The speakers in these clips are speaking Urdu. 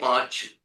5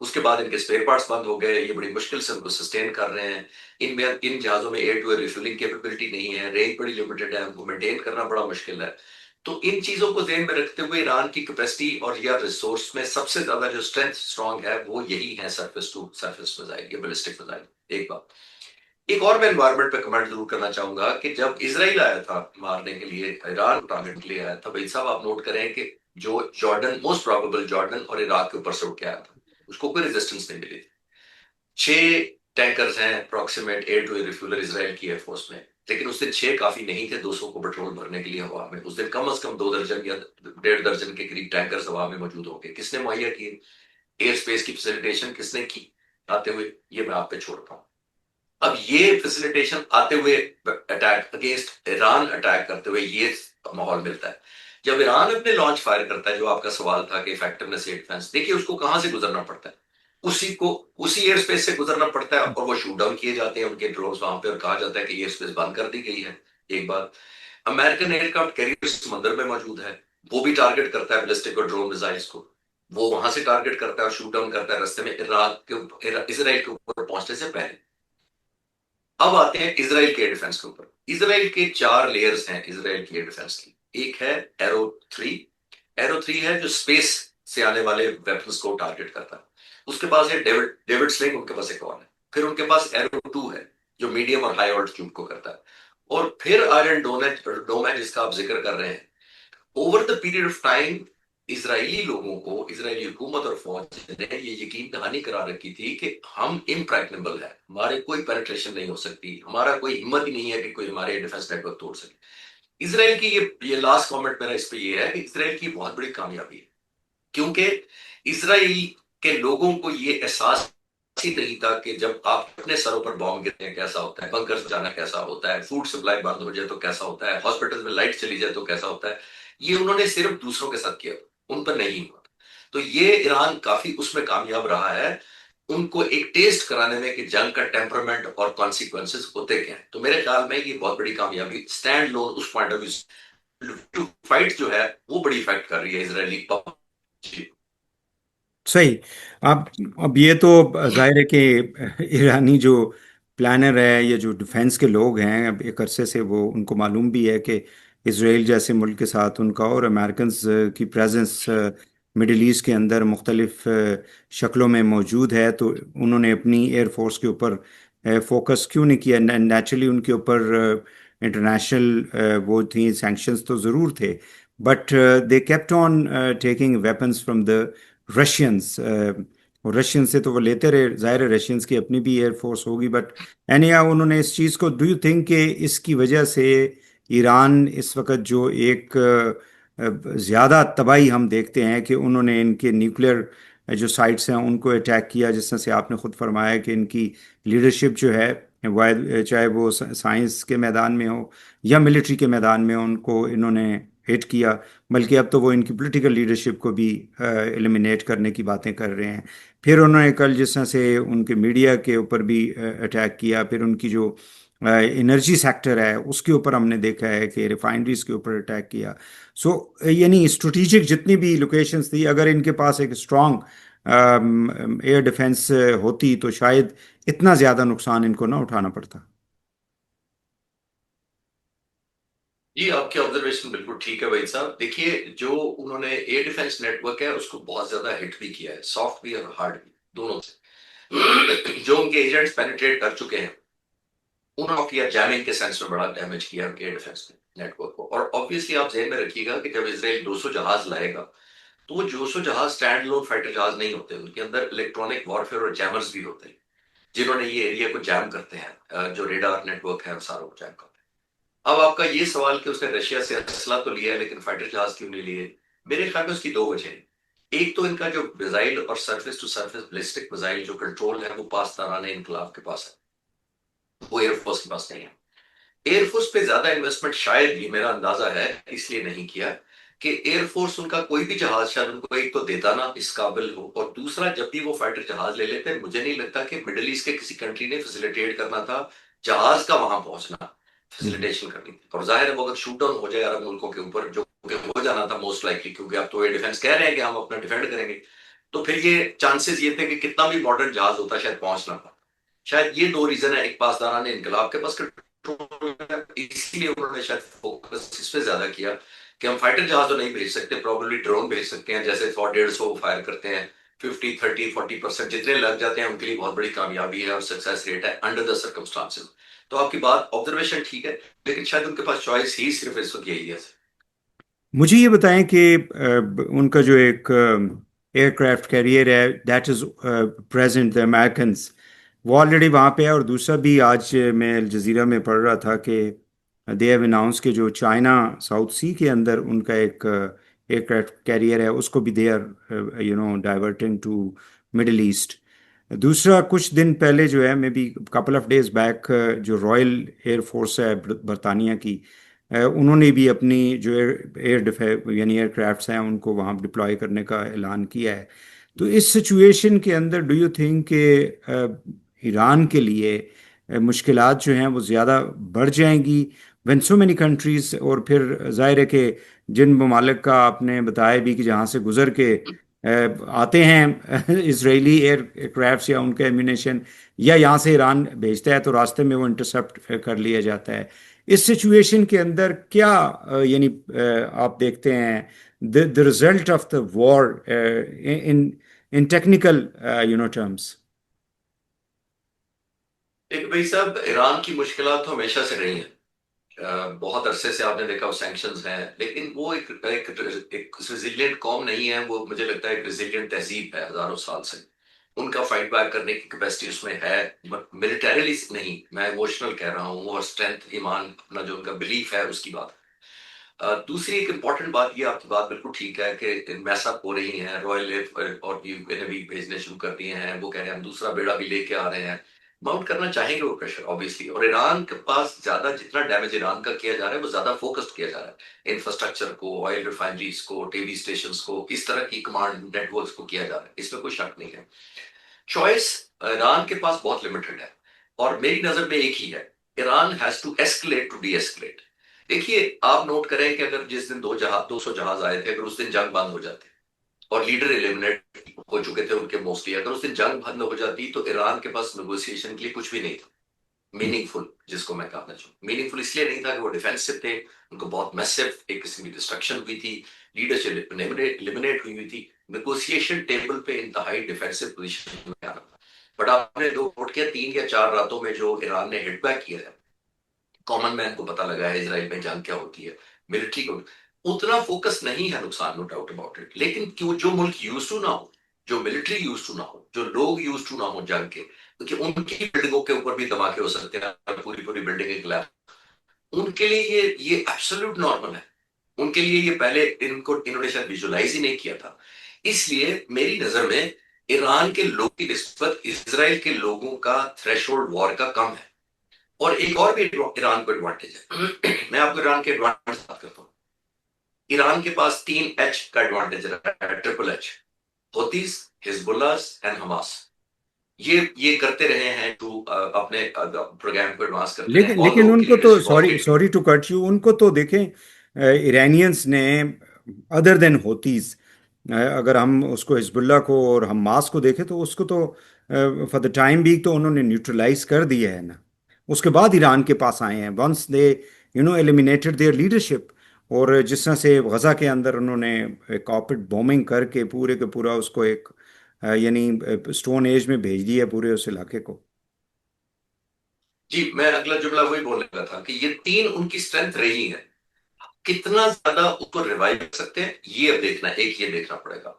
اس کے بعد ان کے اسپیئر پارٹس بند ہو گئے، یہ بڑی مشکل سے ان کو سسٹین کر رہے ہیں، ان جہازوں میں year to year refuelling capability نہیں ہے، رینج بڑی لمیٹڈ ہے، ان کو مینٹین کرنا بڑا مشکل ہے۔ تو ان چیزوں کو ذہن میں رکھتے ہوئے ایران کی کیپیسٹی اور یا ریسورس میں سب سے زیادہ جو اسٹرینتھ اسٹرانگ ہے وہ یہی ہے سرفیس ٹو سرفیس میزائل یا بیلسٹک میزائل۔ ایک بات، ایک اور میں انوائرمنٹ پہ کمنٹ ضرور کرنا چاہوں گا کہ جب اسرائیل آیا تھا مارنے کے لیے، ایران کو ٹارگٹ کے لیے آیا تھا، بھائی صاحب آپ نوٹ کریں کہ جو جارڈن، موسٹ پروبیبل جارڈن اور عراق کے اوپر سے اٹھ کے آیا تھا، اس کو کوئی ریزسٹنس نہیں ملی تھی۔ 6 ٹینکرز ہیں اپروکسیمیٹ ایئر ٹو ایئر ریفیولر اسرائیل کی ایئر فورس میں، لیکن اس دن 6 کافی نہیں تھے 200 کو پیٹرول بھرنے کے لیے ہوا میں۔ اس دن کم از کم 2 درجن یا 1.5 درجن کے قریب ٹینکرز ہوا میں موجود ہوں گے۔ کس نے مہیا کیے؟ ایئر اسپیس کی فیسیلیٹیشن کس نے کی آتے ہوئے؟ یہ میں آپ پہ چھوڑتا ہوں۔ اب یہ فیسیلیٹیشن آتے ہوئے اٹیک اگینسٹ ایران اٹیک کرتے ہوئے یہ ماحول ملتا ہے۔ جب ایران اپنے لانچ فائر کرتا ہے، جو آپ کا سوال تھا کہ افیکٹونیس ڈیفنس، دیکھیے اس کو کہاں سے گزرنا پڑتا ہے، اسی ایئر اسپیس سے گزرنا پڑتا ہے، اور وہ شوٹ ڈاؤن کیے جاتے ہیں ان کے ڈرونز وہاں پہ، اور کہا جاتا ہے کہ ایئر اسپیس بند کر دی گئی ہے۔ ایک بات، امریکن ایئر کرافٹ کیریئر سمندر میں موجود ہے، وہ بھی ٹارگٹ کرتا ہے بیلسٹک اور ڈرون میزائلز کو، وہ وہاں سے ٹارگٹ کرتا ہے اور شوٹ ڈاؤن کرتا ہے رستے میں اسرائیل کے اوپر پہنچنے سے پہلے۔ اب آتے ہیں اسرائیل کے ڈیفنس کے اوپر۔ اسرائیل کے 4 لیئرز ہیں اسرائیل کی ڈیفنس کی۔ ایک ہے ایرو 3 ہے جو اسپیس سے آنے والے ویپنس کو ٹارگٹ کرتا ہے۔ اس کے پاس ہے ڈیوڈ سلنگ، ان کے پاس ایک اور ہے۔ پھر ان کے پاس ایرو 2 ہے جو میڈیم اور ہائی آلٹیٹیوڈ کو کرتا ہے۔ اور پھر آئرن ڈوم ہے جس کا آپ ذکر کر رہے ہیں۔ Over the period of time اسرائیلی لوگوں کو، اسرائیلی حکومت اور فوج نے یہ یقین دہانی کرا رکھی تھی کہ ہم امپریگنیبل ہے، ہمارے کوئی پینیٹریشن نہیں ہو سکتی، ہمارا کوئی ہمت ہی نہیں ہے کہ کوئی ہمارے ڈیفنس نیٹ ورک توڑ سکے۔ اسرائیل کی یہ لاسٹ کامنٹ میرا اس پہ یہ ہے کہ اسرائیل کی بہت بڑی کامیابی ہے، کیونکہ اسرائیل کے لوگوں کو یہ احساس ہی نہیں تھا کہ جب آپ اپنے سروں پر بام گرتے ہیں کیسا ہوتا ہے، بنکرز جانا کیسا ہوتا ہے، فوڈ سپلائی بند ہو جائے تو کیسا ہوتا ہے، ہاسپٹل میں لائٹ چلی جائے تو کیسا ہوتا ہے۔ یہ انہوں نے صرف دوسروں کے ساتھ کیا، ان پر نہیں ہوا۔ تو یہ ایران کافی اس میں کامیاب رہا ہے ان کو ایک ٹیسٹ کرانے میں کہ جنگ کا ٹیمپرمنٹ اور کانسیکوینسز ہوتے کیا ہیں۔ تو میرے خیال میں یہ بہت بڑی کامیابی اسٹینڈ لون اس پوائنٹ آف ویو فائٹ جو ہے وہ بڑی افیکٹ کر رہی ہے اسرائیلی جی۔ صحیح۔ اب اب یہ تو ظاہر ہے کہ ایرانی جو پلانر ہے یا جو ڈیفنس کے لوگ ہیں، اب ایک عرصے سے وہ ان کو معلوم بھی ہے کہ اسرائیل جیسے ملک کے ساتھ ان کا اور امریکنز کی پریزنس مڈل ایسٹ کے اندر مختلف شکلوں میں موجود ہے، تو انہوں نے اپنی ایئر فورس کے اوپر فوکس کیوں نہیں کیا؟ نیچرلی ان کے اوپر انٹرنیشنل وہ تھیں سینکشنز تو ضرور تھے، but they kept on taking weapons from the Russians, اور رشین سے تو وہ لیتے رہے، ظاہر ہے رشینس کی اپنی بھی ایئر فورس ہوگی، بٹ اینیا انہوں نے اس چیز کو، ڈو یو تھنک کہ اس کی وجہ سے ایران اس وقت جو ایک زیادہ تباہی ہم دیکھتے ہیں کہ انہوں نے ان کے نیوکلیر جو سائٹس ہیں ان کو اٹیک کیا، جس طرح سے آپ نے خود فرمایا کہ ان کی لیڈرشپ جو ہے، چاہے وہ سائنس کے میدان میں ہو یا ملٹری کے میدان میں، ان کو انہوں نے ہٹ کیا، بلکہ اب تو وہ ان کی پولیٹیکل لیڈرشپ کو بھی ایلیمینیٹ کرنے کی باتیں کر رہے ہیں۔ پھر انہوں نے کل جس طرح سے ان کے میڈیا کے اوپر بھی اٹیک کیا، پھر ان کی جو انرجی سیکٹر ہے اس کے اوپر ہم نے دیکھا ہے کہ ریفائنریز کے اوپر اٹیک کیا۔ سو یعنی اسٹریٹجک جتنی بھی لوکیشنز تھی، اگر ان کے پاس ایک اسٹرانگ ایئر ڈیفenس ہوتی تو شاید اتنا زیادہ نقصان ان کو نہ اٹھانا پڑتا۔ جی آپ کی آبزرویشن بالکل ٹھیک ہے بھائی صاحب۔ دیکھیے جو انہوں نے ایئر ڈیفنس نیٹ ورک ہے اس کو بہت زیادہ ہٹ بھی کیا ہے، سافٹ بھی اور ہارڈ بھی دونوں سے۔ جو ان کے ایجنٹس پینیٹریٹ کر چکے ہیں انہوں نے کیا جیمنگ کے سینس میں بڑا ڈیمیج کیا ان کے ایئر ڈیفنس نیٹ ورک کو۔ اور آبویسلی آپ ذہن میں رکھیے گا کہ جب اسرائیل 200 جہاز لائے گا تو وہ 200 جہاز اسٹینڈ لون فائٹر جہاز نہیں ہوتے، ان کے اندر الیکٹرانک وارفیئر اور جیمرز بھی ہوتے ہیں جنہوں نے یہ ایریا کو جیم کرتے ہیں، جو ریڈار نیٹ ورک ہے ساروں کو جیم کرتے ہیں۔ اب آپ کا یہ سوال کہ اس نے رشیا سے اسلحہ تو لیا ہے لیکن فائٹر جہاز کیوں نہیں لیے، میرے خیال میں اس کی 2 وجہ ہیں۔ ایک تو ان کا جو میزائل اور surface to surface ballistic missile جو کنٹرول ہے وہ پاسداران انقلاب کے پاس ہے، وہ ایئر فورس کے پاس نہیں ہے۔ ایئر فورس پہ زیادہ انویسٹمنٹ شاید، یہ میرا اندازہ ہے، اس لیے نہیں کیا کہ ایئر فورس ان کا کوئی بھی جہاز شاید ان کو ایک تو دیتا نہ اس قابل ہو، اور دوسرا جب بھی وہ فائٹر جہاز لے لیتے مجھے نہیں لگتا کہ مڈل ایسٹ کے کسی کنٹری نے فیسیلیٹیٹ کرنا تھا جہاز کا وہاں پہنچنا، فیسیلیٹیشن کرنی تھی۔ اور ظاہر ہے وہ اگر شوٹ ڈاؤن ہو جائے عرب ملکوں کے اوپر، جو کہ ہو جانا تھا موسٹ لائکلی، کیونکہ آپ تو یہ ڈیفنس کہہ رہے ہیں کہ ہم اپنا ڈیفینڈ کریں گے، تو پھر یہ چانسز یہ تھے کہ کتنا بھی ماڈرن جہاز ہوتا شاید پہنچ نہ پاتا. شاید یہ دو ریزن ہے، ایک پاسداران انقلاب کے پاس کنٹرول ہے، اسی لیے انہوں نے شاید فوکس اس پہ زیادہ کیا کہ ہم فائٹر جہاز تو نہیں بھیج سکتے، پروبیبلی ڈرون بھیج سکتے ہیں، جیسے 100 150 فائر کرتے ہیں، 50 30 40% جتنے لگ جاتے ہیں ان کے لیے بہت بڑی کامیابی ہے اور سکسیس ریٹ ہے انڈر دا سرکمسٹانسز. تو آپ کی بات آبزرویشن ٹھیک ہے، لیکن شاید ان کے پاس چوائس ہی صرف اس وقت یہی ہے. مجھے یہ بتائیں کہ ان کا جو ایک ایئر کرافٹ کیریئر ہے that is present the Americans, وہ آلریڈی وہاں پہ ہے، اور دوسرا بھی آج میں الجزیرہ میں پڑھ رہا تھا کہ دے ہیو اناؤنس کہ جو چائنا ساؤتھ سی کے اندر ان کا ایک ایئر کرافٹ کیریئر ہے اس کو بھی they are diverting to Middle East. دوسرا کچھ دن پہلے جو ہے may be couple of days back جو رائل ایئر فورس ہے برطانیہ کی، انہوں نے بھی اپنی جو یعنی ایئر کرافٹس ہیں ان کو وہاں ڈپلوائے کرنے کا اعلان کیا ہے. تو اس سچویشن کے اندر ڈو یو تھنک کہ ایران کے لیے مشکلات جو ہیں وہ زیادہ بڑھ جائیں گی وین سو مینی کنٹریز، اور پھر ظاہر ہے کہ جن ممالک کا آپ نے بتایا بھی کہ جہاں سے گزر کے آتے ہیں اسرائیلی ایئر کرافٹس یا ان کا ایمونیشن، یا یہاں سے ایران بھیجتا ہے تو راستے میں وہ انٹرسپٹ کر لیا جاتا ہے. اس سچویشن کے اندر کیا یعنی آپ دیکھتے ہیں the result of the war in technical terms. ایک بھائی صاحب، ایران کی مشکلات تو ہمیشہ سے رہی ہیں. بہت عرصے سے آپ نے دیکھا وہ سینکشنز ہیں، لیکن وہ ایک ریزیلینٹ قوم نہیں ہے. وہ مجھے لگتا ہے ایک ریزیلینٹ تہذیب ہے ہزاروں سال سے. ان کا فائٹ بیک کرنے کی کیپیسٹی اس میں ہے، ملیٹریلی نہیں، میں ایموشنل کہہ رہا ہوں، اور اسٹرینتھ، ایمان، اپنا جو ان کا بلیف ہے اس کی بات. دوسری ایک امپورٹنٹ بات، یہ آپ کی بات بالکل ٹھیک ہے کہ میس اپ ہو رہی ہیں، رائل اور نیوی بھیجنے شروع کر دیے ہیں. وہ کہہ رہے ہیں ہم دوسرا بیڑا بھی لے کے آ رہے ہیں. ماؤنٹ کرنا چاہیں گے وہ پریشر آبویسلی، اور ایران کے پاس زیادہ جتنا ڈیمیج ایران کا کیا جا رہا ہے وہ زیادہ فوکسڈ کیا جا رہا ہے انفراسٹرکچر کو، آئل ریفائنریز کو، ٹی وی اسٹیشنز کو، اس طرح کی کمانڈ نیٹ ورکس کو کیا جا رہا ہے. اس میں کوئی شک نہیں ہے. چوائس ایران کے پاس بہت لمیٹڈ ہے، اور میری نظر میں ایک ہی ہے، Iran has to escalate to de escalate. دیکھیے آپ نوٹ کریں کہ اگر جس دن 200 جہاز آئے تھے، اگر اس دن جنگ بند ہو جاتی اور لیڈر ایلیمنیٹ ہو چکے تھے ان کے موسٹلی، اگر اس دن جنگ بند ہو جاتی تو ایران کے پاس نیگوسیشن کے لیے کچھ بھی نہیں تھا میننگ فل. جس کو میں کہنا چاہوں میننگ فل اس لیے نہیں تھا کہ وہ ڈیفینسو تھے، ان کو بہت میسو ایک قسم کی ڈسٹرکشن ہوئی تھی، لیڈرشپ ایلیمنیٹ ہوئی تھی، نیگوسیشن ٹیبل پہ انتہائی ڈیفینسو پوزیشن میں آنا. بٹ آپ نے جو نوٹ کیا 3 یا 4 راتوں میں جو ایران نے ہٹ بیک کیا ہے، کامن مین کو پتہ لگا ہے اسرائیل میں جنگ کیا ہوتی ہے، ملٹری کو اتنا فوکس نہیں ہے. نقصان، نو ڈاؤٹ اباؤٹ اٹ، لیکن کیوں جو ملک یوز ٹو نہ ہو، جو ملٹری یوز ٹو نہ ہو، جو لوگ یوز ٹو نہ ہو جنگ کے، کیونکہ ان کی بلڈنگوں کے اوپر بھی دھماکے ہو سکتے ہیں، پوری پوری بلڈنگیں خلاف، ان کے لیے یہ ایبسولوٹ نارمل ہے. ان کے لیے یہ پہلے انہوں نے شاید ویژولائز ہی نہیں کیا تھا. اس لیے میری نظر میں ایران کے لوگ کی نسبت اسرائیل کے لوگوں کا تھریش ہولڈ وار کا کم ہے. اور ایک اور بھی ایران کو ایڈوانٹیج ہے. میں آپ کو ایران کے ایڈوانٹیج بات کرتا ہوں. ایران کے پاس 3 H کا ایڈوانٹیج ہے، ٹرپل ایچ: ہوتیز، حزب اللہ اینڈ حماس. یہ کرتے رہے ہیں تو اپنے پروگرام کو ایڈوانس کرتے رہے ہیں. لیکن آلدو ان ان کی کو تو leadership sorry already, sorry to cut you, ان کو تو دیکھیں ایرانینس نے ادر دین ہوتیز، اگر ہم اس کو حزب اللہ کو اور حماس کو دیکھیں تو اس کو تو فار دا ٹائم بھی تو انہوں نے نیوٹرلائز کر دیا ہے نا. اس کے بعد ایران کے پاس آئے ہیں once they eliminated their leadership. اور جس طرح سے غزہ کے اندر انہوں نے کارپٹ بومنگ کر کے پورے کے پورا اس کو ایک یعنی اسٹون ایج میں بھیج دیا پورے اس علاقے کو. جی میں اگلا جملہ وہی بولنے لگا تھا کہ یہ 3 ان کی اسٹرینتھ رہی ہے. کتنا زیادہ اس کو ریوائو کر سکتے ہیں یہ اب دیکھنا، ایک یہ دیکھنا پڑے گا.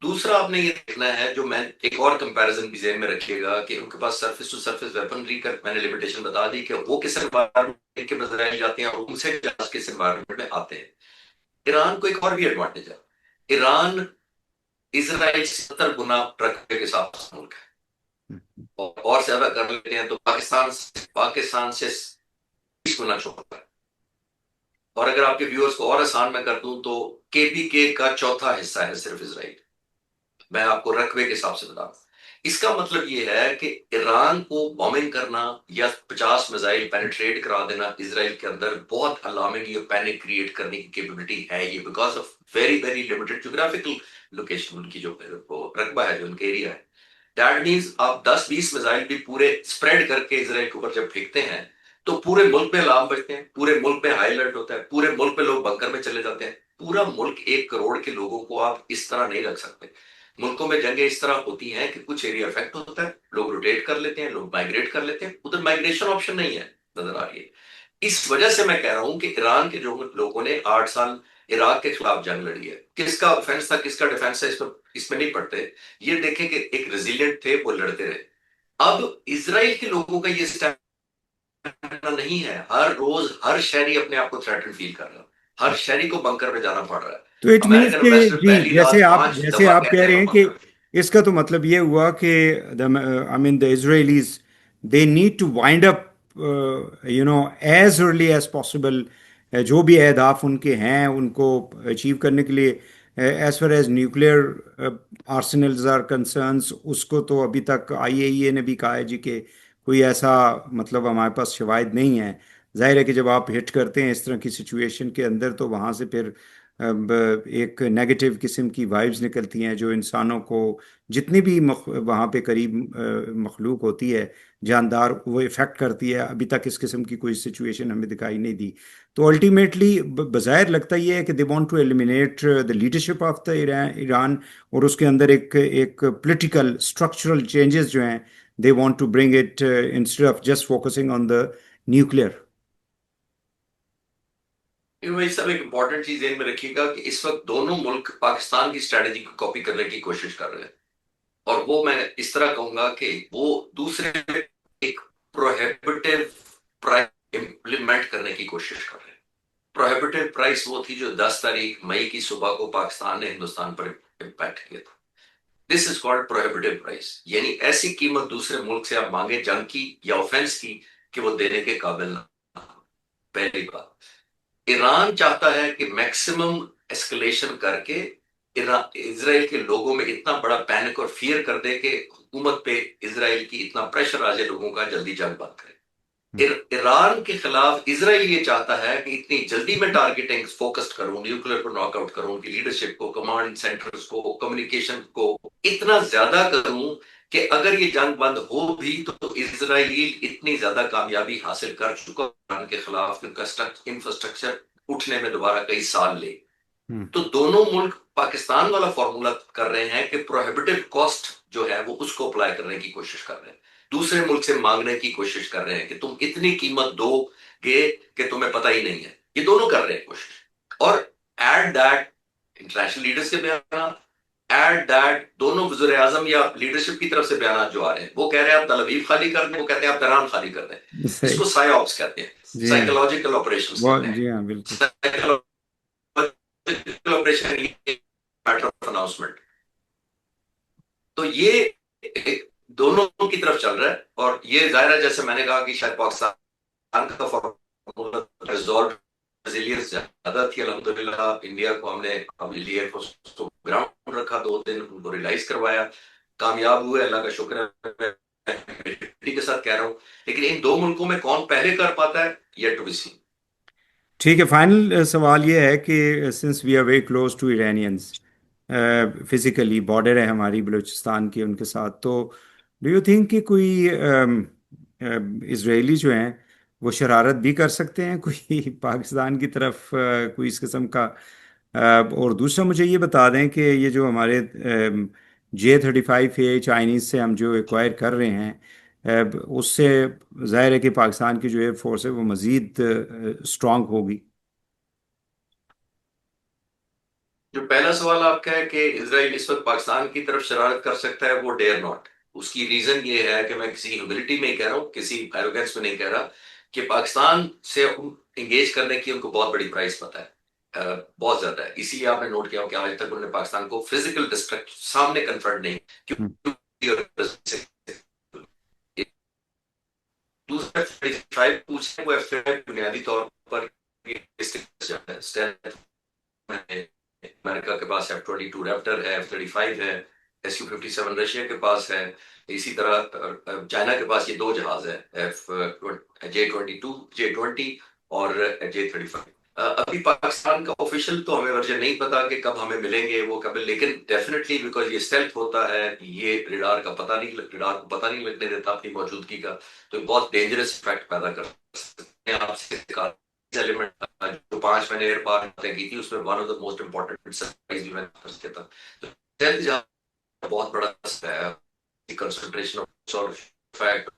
دوسرا آپ نے یہ دیکھنا ہے، جو میں ایک اور کمپیریزن بھی ذہن میں رکھیے گا، کہ ان کے پاس سرفیس ٹو سرفیس ویپنری کا میں نے لمیٹیشن بتا دی کہ وہ کس انوائرمنٹ کے بظاہر جاتے ہیں اور ان سے جہاز کس انوائرمنٹ میں آتے ہیں. ایران کو ایک اور بھی ایڈوانٹیج ہے. ایران اسرائیل 70 گنا رقبے کے ساتھ ملک ہے، اور زیادہ کر لیتے ہیں تو پاکستان سے 20 گنا چھوٹا ہے. اور اگر آپ کے ویورز کو اور آسان میں کر دوں تو کے پی کے کا چوتھا حصہ ہے صرف اسرائیل. میں آپ کو رقبے کے حساب سے بتا دوں. اس کا مطلب یہ ہے کہ ایران کو بومنگ کرنا یا 50 میزائل پینیٹریٹ کرا دینا اسرائیل کے اندر بہت الارمنگ یا پینک کریٹ کرنے کی کیپیبلٹی ہے یہ، because of very very limited geographical location, ان کی جو رقبہ ہے، جو ان کے ایریا ہے. دیٹ مینس آپ 10-20 میزائل بھی پورے اسپریڈ کر کے اسرائیل کے اوپر جب پھینکتے ہیں تو پورے ملک میں الارم بجتے ہیں، پورے ملک میں ہائی الرٹ ہوتا ہے، پورے ملک میں لوگ بنکر میں چلے جاتے ہیں. پورا ملک 1 کروڑ کے لوگوں کو آپ اس طرح نہیں رکھ سکتے. ملکوں میں جنگیں اس طرح ہوتی ہیں کہ کچھ ایریا افیکٹ ہوتا ہے، لوگ روٹیٹ کر لیتے ہیں، لوگ مائگریٹ کر لیتے ہیں. ادھر مائگریشن آپشن نہیں ہے، نظر آ رہی ہے. اس وجہ سے میں کہہ رہا ہوں کہ ایران کے جو لوگوں نے 8 سال عراق کے خلاف جنگ لڑی ہے، کس کا آفینس تھا کس کا ڈیفینس ہے اس میں نہیں پڑتے. یہ دیکھیں کہ ایک ریزیلینٹ تھے، وہ لڑتے رہے. اب اسرائیل کے لوگوں کا یہ اسٹیمنا نہیں ہے. ہر روز ہر شہری اپنے آپ کو تھریٹن فیل کر رہا ہے، ہر شہری کو بنکر میں جانا پڑ رہا ہے. تو اٹ مینس امریکن کہ امبیسڈر جی، پہلی رات 5 دفعہ جیسے آپ کہہ کہتے رہے ہیں ہیں ہم کہ بنکر میں. اس کا تو مطلب یہ ہوا کہ I mean the Israelis they need to wind up as early as possible. جو بھی اہداف ان کے ہیں ان کو اچیو کرنے کے لیے، as far as nuclear arsenals are concerns, اس کو تو ابھی تک آئی اے ای اے نے بھی کہا ہے جی کہ کوئی ایسا مطلب ہمارے پاس شواہد نہیں ہے. ظاہر ہے کہ جب آپ ہٹ کرتے ہیں اس طرح کی سچویشن کے اندر تو وہاں سے پھر ایک نیگیٹو قسم کی وائبز نکلتی ہیں جو انسانوں کو، جتنی بھی وہاں پہ قریب مخلوق ہوتی ہے جاندار، وہ افیکٹ کرتی ہے. ابھی تک اس قسم کی کوئی سچویشن ہمیں دکھائی نہیں دی. تو الٹیمیٹلی بظاہر لگتا یہ ہے کہ they want to eliminate the leadership of the Iran, اور اس کے اندر ایک پولیٹیکل اسٹرکچرل چینجز جو ہیں they want to bring it instead of just focusing on the nuclear. بھائی صاحب، ایک امپورٹنٹ چیز ذہن میں رکھیے گا کہ اس وقت دونوں ملک پاکستان کی اسٹریٹجی کو کاپی کرنے کی کوشش کر رہے ہیں. اور وہ میں اس طرح کہوں گا کہ وہ دوسرے ایک پروہیبٹیو پرائس امپلیمنٹ کرنے کی کوشش کر رہے ہیں. پروہیبٹیو پرائس وہ تھی جو 10 تاریخ مئی کی صبح کو پاکستان نے ہندوستان پر امپیکٹ کیا تھا. دس از کالڈ پروہیبٹیو پرائس، یعنی ایسی قیمت دوسرے ملک سے آپ مانگے جنگ کی یا آفینس کی کہ وہ دینے کے قابل نہ ہو. پہلی بات، ایران چاہتا ہے کہ میکسیمم ایسکلیشن کر کے اسرائیل کے لوگوں میں اتنا بڑا پینک اور فیئر کر دے کہ حکومت پہ اسرائیل کی اتنا پریشر آ جائے لوگوں کا، جلدی جنگ بند کرے. ایران کے خلاف اسرائیل یہ چاہتا ہے کہ اتنی جلدی میں ٹارگیٹنگ فوکسڈ کروں، نیوکلیر کو ناک آؤٹ کروں، ان کی لیڈرشپ کو، کمانڈ سینٹرز کو، کمیونیکیشن کو اتنا زیادہ کروں کہ اگر یہ جنگ بند ہو بھی تو اسرائیل اتنی زیادہ کامیابی حاصل کر چکا ایران کے خلاف ان کا انفراسٹرکچر اٹھنے میں دوبارہ کئی سال لے. تو دونوں ملک پاکستان والا فارمولا کر رہے ہیں کہ پروہیبٹیو کاسٹ جو ہے وہ اس کو اپلائی کرنے کی کوشش کر رہے ہیں. دوسرے ملک سے مانگنے کی کوشش کر رہے ہیں کہ تم اتنی قیمت دو گے کہ تمہیں پتہ ہی نہیں ہے. یہ دونوں کر رہے ہیں کوشش. اور ایٹ دیٹ انٹرنیشنل لیڈرز کے بیانات، ایٹ دیٹ دونوں وزیر اعظم یا لیڈرشپ کی طرف سے بیانات جو آ رہے ہیں، وہ کہہ رہے ہیں آپ تل ابیب خالی کر دیں، وہ کہتے ہیں آپ تہران خالی کر دیں. اس صحیح. کو سائی آپس کہتے ہیں، جی ہاں. سائیکولوجیکل آپریشنز کہتے ہیں. جی ہاں بالکل. Operation matter of announcement. تو یہ دونوں کی طرف چل رہا ہے. اور یہ ظاہر ہے جیسے میں نے کہا کہ شاید پاکستان کا فارمولا ریزالو ریزیلینس زیادہ تھی. الحمدللہ انڈیا کو ہم نے ابھی لیے گراؤنڈ رکھا، 2 دن ان کو ریلائز کروایا، کامیاب ہوئے، اللہ کا شکر ہے. کے ساتھ کہہ رہا ہوں، لیکن ان دو ملکوں میں کون پہلے کر پاتا ہے یہ ٹو بی سین. ٹھیک ہے. فائنل سوال یہ ہے کہ since we are very close to Iranians, physically border ہے ہماری بلوچستان کی ان کے ساتھ، تو ڈو یو تھنک کہ کوئی اسرائیلی جو ہیں وہ شرارت بھی کر سکتے ہیں کوئی پاکستان کی طرف، کوئی اس قسم کا؟ اور دوسرا مجھے یہ بتا دیں کہ یہ جو ہمارے J-35A چائنیز سے ہم جو ایکوائر کر رہے ہیں، اس سے ظاہر ہے کہ پاکستان کی جو ایئر فورس ہے وہ مزید اسٹرانگ ہوگی. جو پہلا سوال آپ کا ہے کہ اسرائیل اس وقت پاکستان کی طرف شرارت کر سکتا ہے، وہ ڈیئر ناٹ. اس کی ریزن یہ ہے کہ میں کسی ہیوملٹی میں ہی کہہ رہا ہوں، کسی ایروگینس میں نہیں کہہ رہا، کہ پاکستان سے انگیج کرنے کی ان کو بہت بڑی پرائز پتہ ہے، بہت زیادہ ہے. اسی لیے آپ نے نوٹ کیا ہو کہ آج تک انہوں نے پاکستان کو فزیکل ڈسٹرکٹ سامنے کنفرنٹ نہیں ہم، کیوں. دوسرا F-35 پوچھیں، وہ F-35 بنیادی طور پر امریکہ کے پاس F-22 ریپٹر ہے، F-35 ہے، SU-57 رشیا کے پاس ہے، اسی طرح چائنا کے پاس یہ دو جہاز ہیں، J-22 اور J-35۔ ابھی پاکستان کا آفیشیل تو ہمیں ورژن نہیں پتا کہ کب ہمیں ملیں گے وہ کب، لیکن ڈیفینیٹلی بیکاز یہ اسٹیلتھ ہوتا ہے، یہ ریڈار کو پتہ نہیں لگنے دیتا اپنی موجودگی کا، تو بہت ڈینجرس افیکٹ پیدا کر سکتے ہیں۔ آپ سے ایلیمنٹ جو 5 مہینے ایئر پار طے کی تھی، اس میں one of the most important surprise event تھا۔ تو stealth جہاں بہت بڑا کنسنٹریشن اور فیکٹ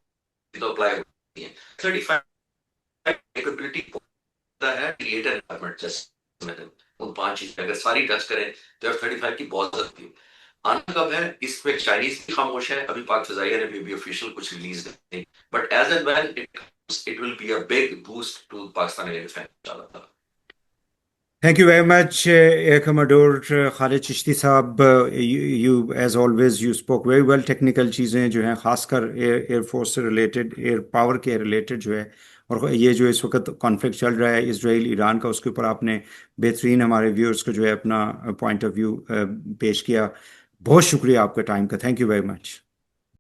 تو اپلائی ہوتی ہیں۔ 35 کیپیبلٹی ہے کریٹ این انوائرمنٹ جیسے ان 5 چیزیں اگر ساری ٹچ کریں تو F-35 کی بہت ضرورت ہے۔ آنا کب ہے اس میں چائنیز بھی خاموش ہے، ابھی پاک فضائیہ نے بھی آفیشیل کچھ ریلیز نہیں، but as and when it will be a big boost to Pakistani defence انشاءاللہ تعالی۔ Thank you very much, Air Commodore Khalid Chishti صاحب. You as always you spoke very well. Technical چیزیں جو ہیں خاص کر ایئر فورس سے ریلیٹڈ، ایئر پاور کے ریلیٹڈ جو ہے، اور یہ جو اس وقت کانفلکٹ چل رہا ہے اسرائیل ایران کا، اس کے اوپر آپ نے بہترین ہمارے ویورز کو جو ہے اپنا پوائنٹ آف ویو پیش کیا۔ بہت شکریہ آپ کا ٹائم کا، تھینک یو ویری مچ۔